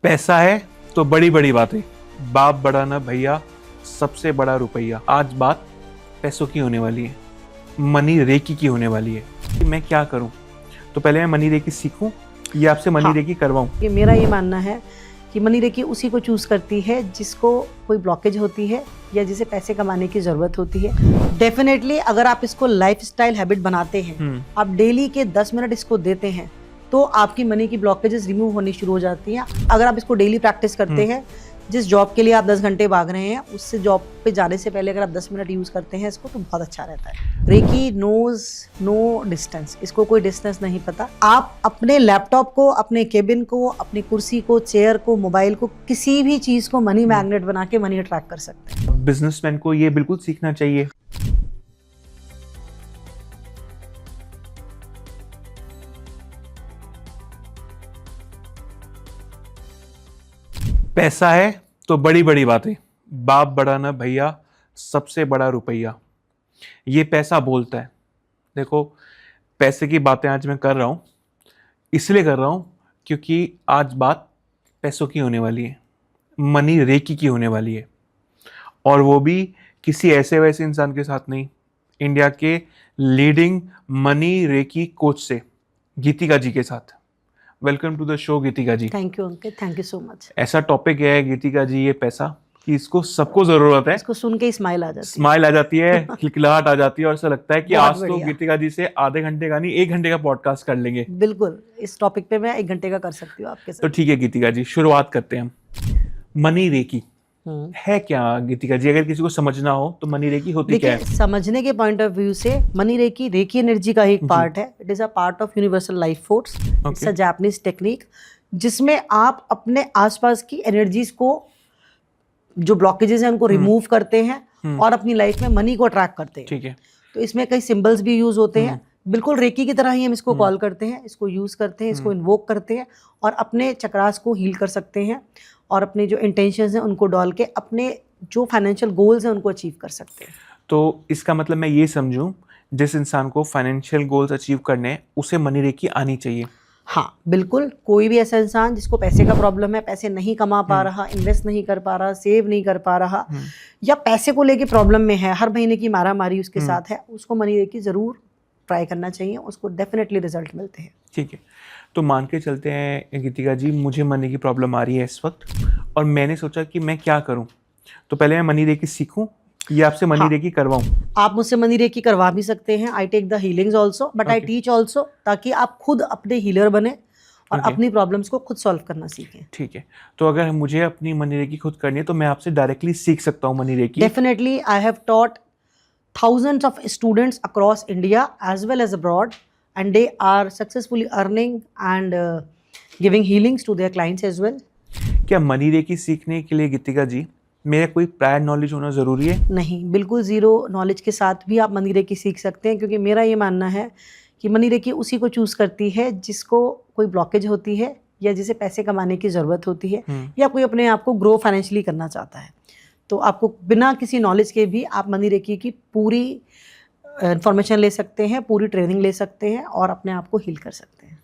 पैसा है तो बड़ी बड़ी बातें, बाप बड़ा ना भैया, सबसे बड़ा रुपया। आज बात पैसों की होने वाली है, मनी रेकी की होने वाली है कि मैं क्या करूं। तो पहले मैं मनी रेकी सीखूं या आपसे मनी रेकी करवाऊं? ये मेरा ये मानना है कि मनी रेकी उसी को चूज करती है जिसको कोई ब्लॉकेज होती है या जिसे पैसे कमाने की जरूरत होती है। डेफिनेटली अगर आप इसको लाइफस्टाइल हैबिट बनाते हैं, आप डेली के 10 मिनट इसको देते हैं, तो आपकी मनी की ब्लॉकेजेस रिमूव होनी शुरू हो जाती हैं। अगर आप इसको डेली प्रैक्टिस करते हैं, जिस जॉब के लिए आप 10 घंटे भाग रहे हैं, उससे जॉब पे जाने से पहले अगर आप 10 मिनट यूज करते हैं इसको, तो बहुत अच्छा रहता है। रेकी नोज नो डिस्टेंस, इसको कोई डिस्टेंस नहीं पता। आप अपने लैपटॉप को, अपने केबिन को, अपनी कुर्सी को, चेयर को, मोबाइल को, किसी भी चीज को मनी मैग्नेट बना के मनी अट्रैक्ट कर सकते हैं। बिजनेसमैन को ये बिल्कुल सीखना चाहिए। पैसा है तो बड़ी बड़ी बातें, बाप बड़ा ना भैया, सबसे बड़ा रुपया। ये पैसा बोलता है। देखो, पैसे की बातें आज मैं कर रहा हूं, इसलिए कर रहा हूं क्योंकि आज बात पैसों की होने वाली है, मनी रेकी की होने वाली है। और वो भी किसी ऐसे वैसे इंसान के साथ नहीं, इंडिया के लीडिंग मनी रेकी कोच से, गीतिका जी के साथ। Welcome to the show Geetika ji. Thank you Ankit, thank you so much. ऐसा टॉपिक है गीतिका जी, ये पैसा, कि इसको सबको जरूरत है। इसको सुन के स्माइल आ जाती है, खिलखिलाहट आ जाती है और ऐसा लगता है कि आज तो गीतिका जी से आधे घंटे का नहीं 1 घंटे का पॉडकास्ट कर लेंगे। बिल्कुल, इस टॉपिक पे मैं 1 घंटे का कर सकती हूँ आपके साथ। तो ठीक है गीतिका जी, शुरुआत करते हैं हम। मनी रेकी है क्या गीतिका जी? अगर किसी को समझना हो तो मनी रेकी होती क्या है? समझने के पॉइंट ऑफ व्यू से मनी रेकी एनर्जी का एक पार्ट है। It is a part of universal life force. It's a Japanese technique जिसमें आप अपने आसपास की एनर्जीज को, जो ब्लॉकेजेस हैं, उनको रिमूव करते हैं और अपनी लाइफ में मनी को अट्रैक्ट करते हैं। ठीक है। तो इसमें कई सिंबल्स भी यूज होते हैं, बिल्कुल रेकी की तरह ही हम इसको कॉल करते हैं, इसको यूज करते हैं, इसको इन्वोक करते हैं और अपने चक्रास को हील कर सकते हैं और अपने जो इंटेंशंस हैं उनको डाल के अपने जो फाइनेंशियल गोल्स हैं उनको अचीव कर सकते हैं। तो इसका मतलब मैं ये समझूं, जिस इंसान को फाइनेंशियल गोल्स अचीव करने हैं उसे मनी रेकी आनी चाहिए? हाँ बिल्कुल, कोई भी ऐसा इंसान जिसको पैसे का प्रॉब्लम है, पैसे नहीं कमा पा रहा, इन्वेस्ट नहीं कर पा रहा, सेव नहीं कर पा रहा, या पैसे को लेके प्रॉब्लम में है, हर महीने की मारामारी उसके साथ है, उसको मनी रेकी जरूर ट्राई करना चाहिए, उसको डेफिनेटली रिजल्ट मिलते हैं। ठीक है, तो मान के चलते हैं गीतिका जी, मुझे मनी की प्रॉब्लम आ रही है इस वक्त और मैंने सोचा कि मैं क्या करूं। तो पहले मैं मनी रेकी सीखूं या आपसे मनी रेकी करवाऊं? आप मुझसे मनी रेकी करवा भी सकते हैं। I take the healings also, but I teach also, ताकि आप खुद अपने हीलर बने और अपनी प्रॉब्म्स को खुद सॉल्व करना सीखें। ठीक है, तो अगर मुझे अपनी मनी रेकी खुद करनी है तो मैं आपसे डायरेक्टली सीख सकता हूँ money reiki? Definitely, I have taught thousands of students across India as well as abroad, and they are successfully earning and giving healings to their clients as well. क्या मनी रेकी सीखने के लिए गीतिका जी मेरा कोई prior knowledge होना जरूरी है? नहीं, बिल्कुल जीरो नॉलेज के साथ भी आप मनी रेकी सीख सकते हैं, क्योंकि मेरा ये मानना है कि मनी रेकी उसी को चूज करती है जिसको कोई ब्लॉकेज होती है या जिसे पैसे कमाने की जरूरत होती है, या कोई अपने आप को ग्रो फाइनेंशियली करना चाहता है। तो आपको बिना किसी नॉलेज के भी आप मनी रेकी की पूरी इंफॉर्मेशन ले सकते हैं, पूरी ट्रेनिंग ले सकते हैं और अपने आप को हील कर सकते हैं।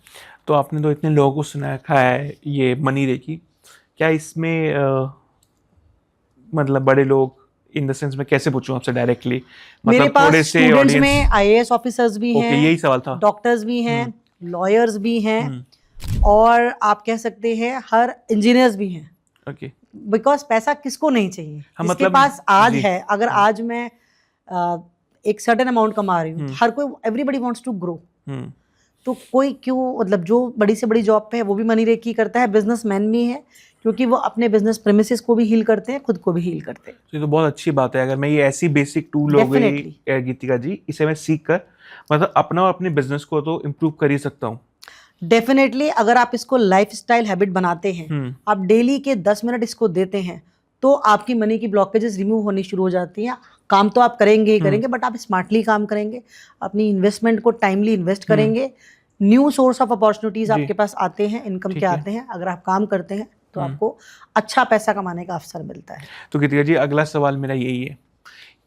तो आपने तो इतने लोगों को सुना रखा है ये मनी रेकी, क्या इसमें मतलब बड़े लोग इन द सेंस में कैसे पूछूं आपसे डायरेक्टली? मतलब मेरे पास स्टूडेंट्स में आईएएस ऑफिसर्स भी हैं, यही सवाल था, डॉक्टर्स भी हैं, लॉयर्स भी हैं, और आप कह सकते हैं हर इंजीनियर्स भी हैं। ओके, बिकॉज पैसा किसको नहीं चाहिए? जिसके मतलब पास आज है, अगर आज मैं एक सर्टेन अमाउंट कमा रही हूँ, हर कोई, एवरीबडी वांट्स टू ग्रो, तो कोई क्यों, मतलब जो बड़ी से बड़ी जॉब पे है वो भी मनी रेकी करता है, बिजनेसमैन भी है, क्योंकि वो अपने बिजनेस प्रेमिसेस को भी हील करते हैं, खुद को भी हील करते हैं। ये तो बहुत अच्छी बात है। अगर मैं ये ऐसी बेसिक टूल हो गई गीतिका जी, इसे मैं सीख कर मतलब अपना और अपने बिजनेस को तो इम्प्रूव कर ही सकता हूँ। डेफिनेटली, अगर आप इसको लाइफस्टाइल हैबिट बनाते हैं, आप डेली के 10 मिनट इसको देते हैं, तो आपकी मनी की ब्लॉकेजेस रिमूव होनी शुरू हो जाती हैं। काम तो आप करेंगे ही करेंगे, बट आप स्मार्टली काम करेंगे, अपनी इन्वेस्टमेंट को टाइमली इन्वेस्ट करेंगे, न्यू सोर्स ऑफ अपॉर्चुनिटीज आपके पास आते हैं, इनकम के आते हैं। अगर आप काम करते हैं तो आपको अच्छा पैसा कमाने का अवसर मिलता है। तो गीतिका जी, अगला सवाल मेरा यही है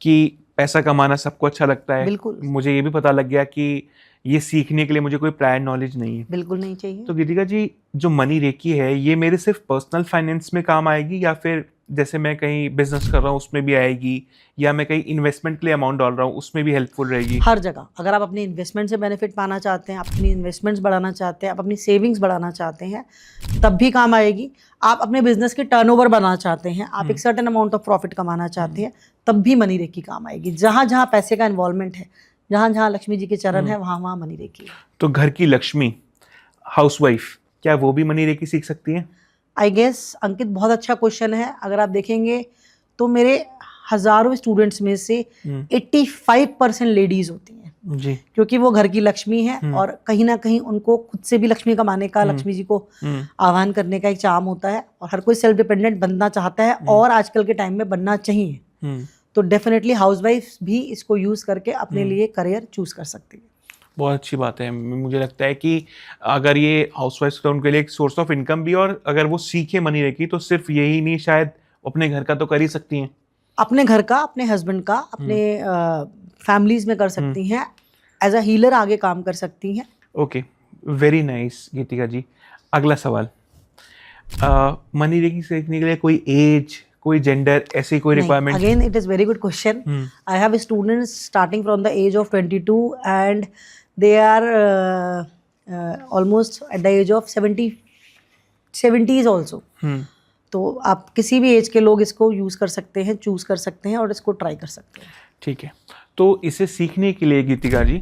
कि पैसा कमाना सबको अच्छा लगता है, बिल्कुल। मुझे ये भी पता लग गया कि ये सीखने के लिए मुझे कोई प्रायर नॉलेज नहीं है। बिल्कुल नहीं चाहिए। तो गीतिका जी, जो मनी रेकी है ये मेरे सिर्फ पर्सनल फाइनेंस में काम आएगी, या फिर जैसे मैं कहीं बिजनेस कर रहा हूँ उसमें भी आएगी, या मैं कहीं इन्वेस्टमेंट के लिए अमाउंट डाल रहा हूँ उसमें भी हेल्पफुल रहेगी? हर जगह, अगर आप अपनी इन्वेस्टमेंट से बेनिफिट पाना चाहते हैं, अपनी इन्वेस्टमेंट्स बढ़ाना चाहते हैं, आप अपनी सेविंग्स बढ़ाना चाहते हैं, तब भी काम आएगी। आप अपने बिजनेस के टर्नओवर बढ़ाना चाहते हैं, आप एक सर्टेन अमाउंट ऑफ प्रॉफिट कमाना चाहते हैं, तब भी मनी रेकी काम आएगी। जहाँ जहाँ पैसे का इन्वॉल्वमेंट है, जहाँ जहाँ लक्ष्मी जी के चरण है, वहाँ वहाँ मनी रेकी है। तो घर की लक्ष्मी, हाउसवाइफ, क्या वो भी मनी रेकी सीख सकती है? आई गेस अंकित, बहुत अच्छा क्वेश्चन है। अगर आप देखेंगे तो मेरे हजारों स्टूडेंट्स में से 85% लेडीज होती हैं जी। क्योंकि वो घर की लक्ष्मी है और कहीं ना कहीं उनको खुद से भी लक्ष्मी कमाने का, लक्ष्मी जी को आह्वान करने का एक चार्म होता है, और हर कोई सेल्फ डिपेंडेंट बनना चाहता है और आजकल के टाइम में बनना चाहिए। तो डेफिनेटली हाउसवाइफ भी इसको यूज करके अपने लिए करियर चूज कर सकती है। बहुत अच्छी बात है। मुझे लगता है कि अगर ये हाउसवाइफ का उनके लिए एक सोर्स ऑफ इनकम भी, और अगर वो सीखे मनी रेकी तो सिर्फ यही नहीं, शायद अपने घर का तो कर ही सकती हैं। अपने घर का, अपने हस्बैंड का, अपने फैमिलीज में कर सकती हैं। एज अ हीलर आगे काम कर सकती हैं। ओके, वेरी नाइस गीतिका जी। अगला सवाल, मनी रेकी सीखने के लिए कोई एज, कोई जेंडर, ऐसी कोई requirement? Again it is very good question. I have students starting from the age of 22 and they are almost at the age of 70s also। तो आप किसी भी एज के लोग इसको यूज कर सकते हैं, चूज कर सकते हैं और इसको ट्राई कर सकते हैं। ठीक है, तो इसे सीखने के लिए गीतिका जी,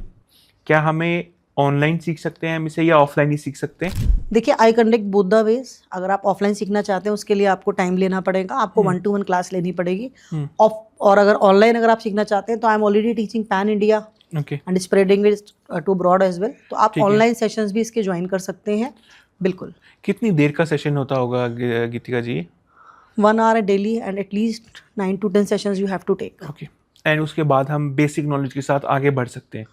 क्या हमें ऑनलाइन सीख सकते हैं हम इसे, या ऑफलाइन ही सीख सकते हैं? देखिए, आई कंडक्ट बोथ द वेज। अगर आप ऑफलाइन सीखना चाहते हैं उसके लिए आपको टाइम लेना पड़ेगा, आपको 1-to-1 क्लास लेनी पड़ेगी। और अगर ऑनलाइन अगर आप सीखना चाहते हैं तो I am already teaching pan India and spreading it to abroad as well. तो आप ऑनलाइन सेशंस भी इसके ज्वाइन कर सकते हैं। बिल्कुल। कितनी देर का सेशन होता होगा Geetika ji? 1 hour daily and at least 9 to 10 sessions you have to take. Okay, and उसके बाद हम बेसिक नॉलेज के साथ आगे बढ़ सकते हैं?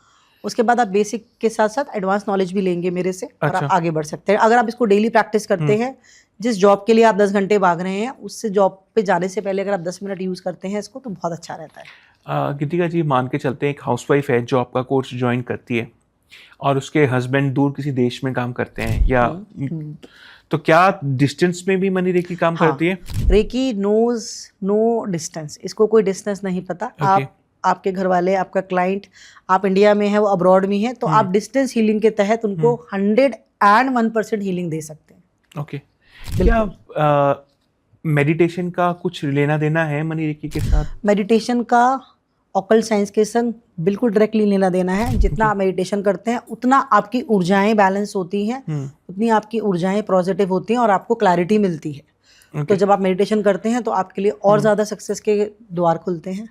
उसके बाद आप बेसिक के साथ साथ एडवांस नॉलेज भी लेंगे मेरे से, और आप आगे बढ़ सकते हैं। अगर आप इसको डेली प्रैक्टिस करते हैं, जिस जॉब के लिए आप 10 घंटे भाग रहे हैं, उससे जॉब पे जाने से पहले अगर आप 10 मिनट यूज करते हैं इसको, तो बहुत अच्छा रहता है। गीतिका जी, मान के चलते हैं एक हाउसवाइफ है जो आपका कोर्स ज्वाइन करती है और उसके हस्बैंड दूर किसी देश में काम करते हैं, या तो क्या डिस्टेंस में भी मनी रेकी काम करती है? रेकी नोज नो डिस्टेंस, इसको कोई डिस्टेंस नहीं पता। आप, आपके घर वाले, आपका क्लाइंट, आप इंडिया में है, वो अब्रॉड में है, तो आप डिस्टेंस हीलिंग के तहत उनको 101% हीलिंग दे सकते हैं। ओके, क्या मेडिटेशन का कुछ लेना देना है मनी रेकी के साथ? मेडिटेशन का ऑकल्ट साइंस के संग बिल्कुल डायरेक्टली लेना देना है। जितना आप मेडिटेशन करते हैं उतना आपकी ऊर्जाएं बैलेंस होती हैं, उतनी आपकी ऊर्जाएं पॉजिटिव होती हैं और आपको क्लैरिटी मिलती है। तो जब आप मेडिटेशन करते हैं तो आपके लिए और ज़्यादा सक्सेस के द्वार खुलते हैं।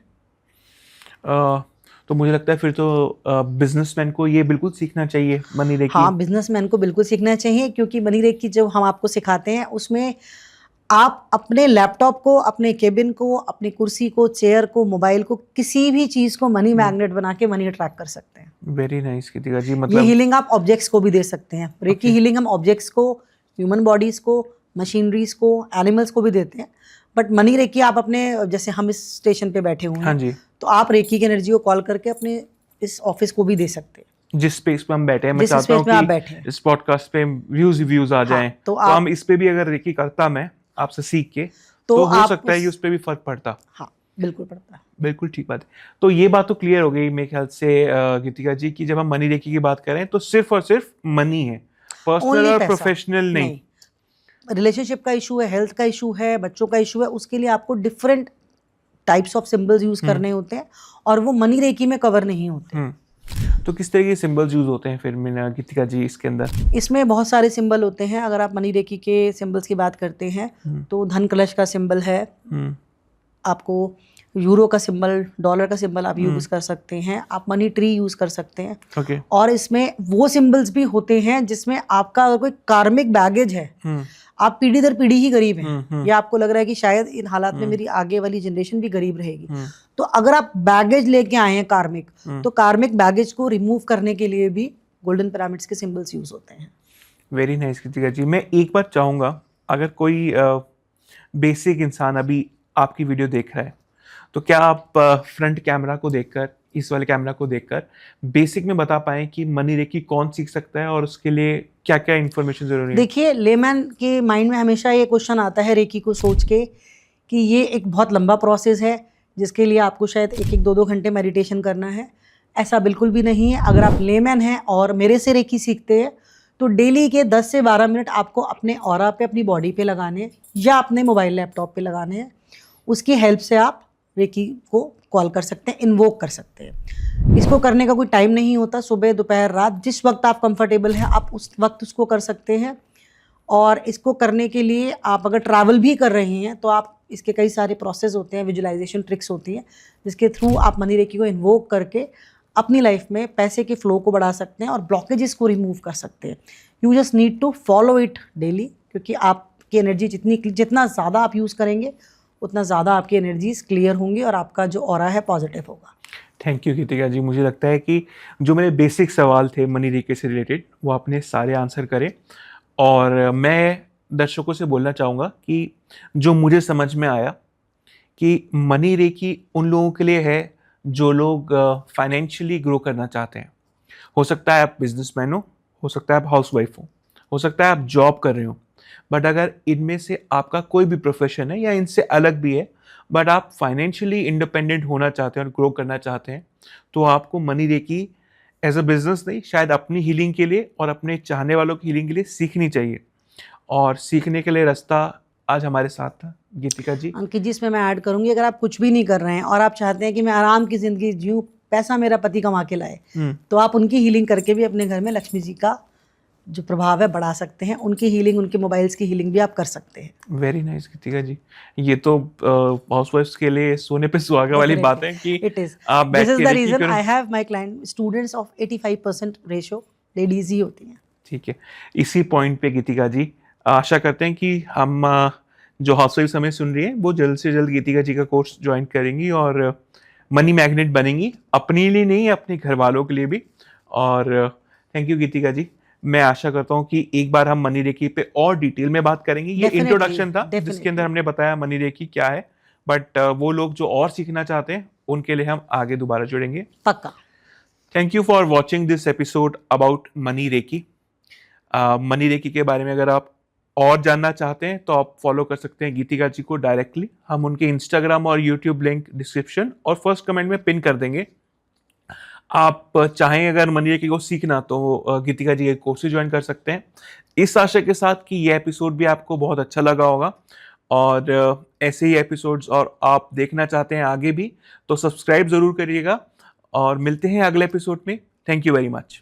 तो मुझे लगता है फिर तो बिजनेसमैन को ये बिल्कुल सीखना चाहिए मनी रेकी। हाँ, बिजनेसमैन को बिल्कुल सीखना चाहिए, क्योंकि मनी रेकी जो हम आपको सिखाते हैं उसमें आप अपने लैपटॉप को, अपने केबिन को, अपनी कुर्सी को, चेयर को, मोबाइल को, किसी भी चीज को मनी मैग्नेट बना के मनी अट्रैक्ट कर सकते हैं। वेरी नाइस गीतिका जी। ये मतलब हीलिंग आप ऑब्जेक्ट्स को भी दे सकते हैं। रेकी हीलिंग हम ऑब्जेक्ट्स को, ह्यूमन बॉडीज को, मशीनरीज को, एनिमल्स को भी देते हैं। बट मनी रेकी आप अपने, जैसे हम इस स्टेशन पे बैठे हुए हैं, हाँ जी, तो आप रेकी की एनर्जी को कॉल करके अपने इस ऑफिस को भी दे सकते हैं। जिस स्पेस पे हम बैठे हैं, मैं जिस चाहता हूँ स्पेस में आप कि बैठे हैं, इस पॉडकास्ट पे व्यूज आ जाएं, तो हम इस पे भी अगर रेकी करता मैं आपसे सीख के, तो हो सकता है कि उस पे भी फर्क पड़ता। हाँ, बिल्कुल पड़ता है। बिल्कुल ठीक बात है। तो ये बात तो क्लियर हो गई मेरे ख्याल से गीतिका जी, कि जब हम मनी रेकी की बात करें तो सिर्फ और सिर्फ मनी है, पर्सनल और प्रोफेशनल नहीं। रिलेशनशिप का इशू है, हेल्थ का इशू है, बच्चों का इशू है, उसके लिए आपको different types of symbols use करने होते हैं और वो मनी रेकी में कवर नहीं होते। तो किस तरह के सिंबल्स यूज होते हैं फिर गीतिका जी इसके अंदर? इसमें बहुत सारे सिंबल होते हैं। अगर आप मनी रेकी के सिंबल्स की बात करते हैं तो धन कलश का सिंबल है, आपको यूरो का सिंबल, डॉलर का सिंबल आप यूज कर सकते हैं, आप मनी ट्री यूज कर सकते हैं। और इसमें वो सिंबल्स भी होते हैं जिसमें आपका अगर कोई कार्मिक बैगेज है, आप पीढ़ी दर पीढ़ी ही गरीब हैं, या आपको लग रहा है कि शायद इन हालात में मेरी आगे वाली जनरेशन भी गरीब रहेगी, तो अगर आप बैगेज लेके आए हैं कार्मिक, तो कार्मिक बैगेज को रिमूव करने के लिए भी गोल्डन पिरामिड्स के सिंबल्स यूज होते हैं। वेरी नाइस गीतिका जी। मैं एक बार चाहूंगा, अगर कोई बेसिक इंसान अभी आपकी वीडियो देख रहा है, तो क्या आप फ्रंट कैमरा को देखकर इस वाले कैमरा को देखकर बेसिक में बता पाएं कि मनी रेकी कौन सीख सकता है और उसके लिए क्या क्या इन्फॉर्मेशन जरूरी है? देखिए, लेमैन के माइंड में हमेशा ये क्वेश्चन आता है रेकी को सोच के कि ये एक बहुत लंबा प्रोसेस है जिसके लिए आपको शायद 1-1, 2-2 घंटे मेडिटेशन करना है। ऐसा बिल्कुल भी नहीं है। अगर आप लेमैन हैं और मेरे से रेकी सीखते हैं तो डेली के 10 से 12 मिनट आपको अपने ऑरा पे, अपनी बॉडी पे लगाने हैं या अपने मोबाइल लैपटॉप पे लगाने हैं। उसकी हेल्प से आप रेकी को कॉल कर सकते हैं, इन्वोक कर सकते हैं। इसको करने का कोई टाइम नहीं होता, सुबह, दोपहर, रात, जिस वक्त आप कंफर्टेबल हैं आप उस वक्त उसको कर सकते हैं। और इसको करने के लिए आप अगर ट्रैवल भी कर रहे हैं तो आप इसके कई सारे प्रोसेस होते हैं, विजुअलाइजेशन ट्रिक्स होती हैं जिसके थ्रू आप मनी रेकी को इन्वोक करके अपनी लाइफ में पैसे के फ्लो को बढ़ा सकते हैं और ब्लॉकेजेस को रिमूव कर सकते हैं। You just need to follow it daily, क्योंकि आपकी एनर्जी जितना ज़्यादा आप यूज़ करेंगे उतना ज़्यादा आपकी एनर्जीज क्लियर होंगी और आपका जो ऑरा है पॉजिटिव होगा। थैंक यू गीतिका जी। मुझे लगता है कि जो मेरे बेसिक सवाल थे मनी रेकी से रिलेटेड वो आपने सारे आंसर करे। और मैं दर्शकों से बोलना चाहूँगा कि जो मुझे समझ में आया कि मनी रेकी उन लोगों के लिए है जो लोग फाइनेंशियली ग्रो करना चाहते हैं। हो सकता है आप बिजनेसमैन हो सकता है आप हाउसवाइफ हो सकता है आप जॉब कर रहे हो, बट अगर इनमें से आपका कोई भी प्रोफेशन है या इनसे अलग भी है बट आप फाइनेंशियली इंडिपेंडेंट होना चाहते हैं और ग्रो करना चाहते हैं, तो आपको money reiki as a business नहीं, शायद अपनी हीलिंग के लिए और अपने चाहने वालों की हीलिंग के लिए सीखनी चाहिए। और सीखने के लिए रास्ता आज हमारे साथ था गीतिका जी। अंकित जी, इसमें मैं ऐड करूंगी, अगर आप कुछ भी नहीं कर रहे हैं और आप चाहते हैं कि मैं आराम की ज़िंदगी जीऊँ, पैसा मेरा पति कमा के लाए, तो आप उनकी हीलिंग करके भी अपने घर में लक्ष्मी जी का जो प्रभाव है बढ़ा सकते हैं। उनकी हीलिंग, उनके मोबाइल्स की हीलिंग भी आप कर सकते हैं। वेरी नाइस गीतिका जी। ये तो हाउसवाइफ्स के लिए सोने पे सुहागा वाली बात है कि इट इज आप बैठ दिस इज के द रेकी रीजन करो। I have my client students of 85% ratio ladies ही होती हैं। ठीक है, इसी पॉइंट पे गीतिका जी आशा करते हैं कि हम जो हाउसवाइफ्स हमें सुन रही हैं वो जल्द से जल्द गीतिका जी का कोर्स ज्वाइन करेंगी और मनी मैग्नेट बनेंगी, अपने लिए नहीं अपने घर वालों के लिए भी। और थैंक यू गीतिका जी। मैं आशा करता हूँ कि एक बार हम मनी रेकी पे और डिटेल में बात करेंगे। ये इंट्रोडक्शन था जिसके अंदर हमने बताया मनी रेकी क्या है, बट वो लोग जो और सीखना चाहते हैं उनके लिए हम आगे दोबारा जुड़ेंगे पक्का। Thank you for watching this episode about money reiki. Money reiki के बारे में अगर आप और जानना चाहते हैं तो आप फॉलो कर सकते हैं गीतिका जी को डायरेक्टली। हम उनके इंस्टाग्राम और यूट्यूब लिंक डिस्क्रिप्शन और फर्स्ट कमेंट में पिन कर देंगे। आप चाहें अगर मनी रेकी को सीखना तो गीतिका जी के कोर्सेज ज्वाइन कर सकते हैं। इस आशा के साथ कि ये एपिसोड भी आपको बहुत अच्छा लगा होगा और ऐसे ही एपिसोड्स और आप देखना चाहते हैं आगे भी तो सब्सक्राइब जरूर करिएगा और मिलते हैं अगले एपिसोड में। Thank you very much.